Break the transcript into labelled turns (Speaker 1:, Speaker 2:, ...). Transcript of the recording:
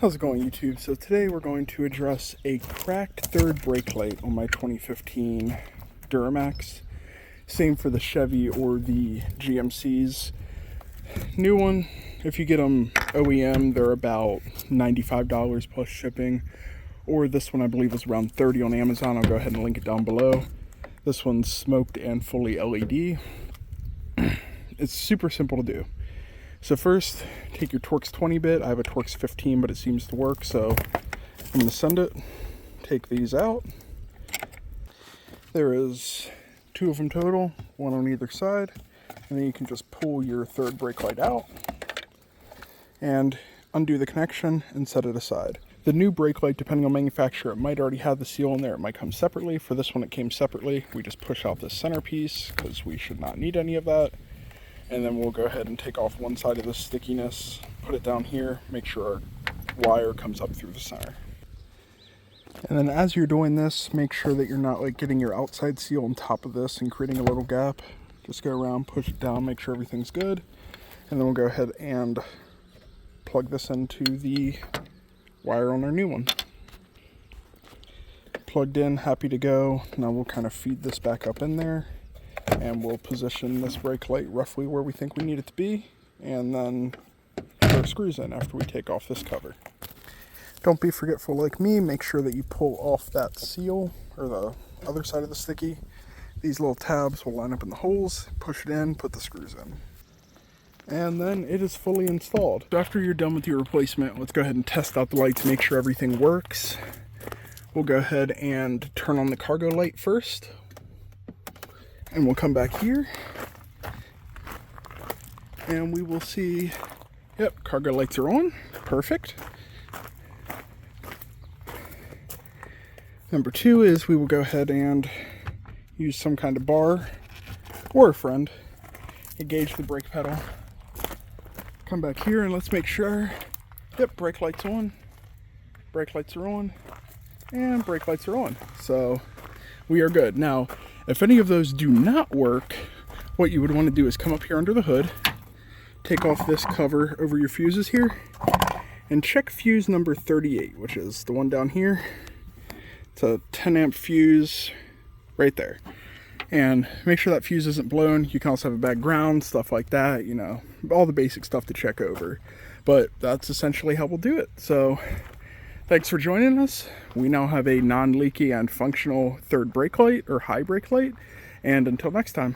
Speaker 1: How's it going, YouTube? So today we're going to address a cracked third brake light on my 2015 Duramax. Same for the Chevy or the GMC's. New one, if you get them OEM, they're about $95 plus shipping. Or this one I believe is around $30 on Amazon. I'll go ahead and link it down below. This one's smoked and fully LED. It's super simple to do. So first, take your Torx 20 bit. I have a Torx 15, but it seems to work, so I'm going to send it. Take these out. There is 2 of them total, 1 on either side. And then you can just pull your third brake light out and undo the connection and set it aside. The new brake light, depending on manufacturer, it might already have the seal in there. It might come separately. For this one, it came separately. We just push out this centerpiece because we should not need any of that. And then we'll go ahead and take off one side of the stickiness, put it down here, make sure our wire comes up through the center. And then as you're doing this, make sure that you're not like getting your outside seal on top of this and creating a little gap. Just go around, push it down, make sure everything's good. And then we'll go ahead and plug this into the wire on our new one. Plugged in, happy to go. Now we'll kind of feed this back up in there. And we'll position this brake light roughly where we think we need it to be, and then put our screws in after we take off this cover. Don't be forgetful like me, make sure that you pull off that seal, or the other side of the sticky. These little tabs will line up in the holes, push it in, put the screws in. And then it is fully installed. So after you're done with your replacement, let's go ahead and test out the lights, make sure everything works. We'll go ahead and turn on the cargo light first. And we'll come back here and we will see, yep, cargo lights are on, perfect. Number 2 is we will go ahead and use some kind of bar or a friend, engage the brake pedal, come back here and let's make sure, yep, brake lights on, brake lights are on, and brake lights are on. So we are good. Now, if any of those do not work, what you would want to do is come up here under the hood, take off this cover over your fuses here, and check fuse number 38, which is the one down here. It's a 10 amp fuse right there. And make sure that fuse isn't blown. You can also have a bad ground, stuff like that, you know, all the basic stuff to check over. But that's essentially how we'll do it. So thanks for joining us. We now have a non-leaky and functional third brake light or high brake light. And until next time.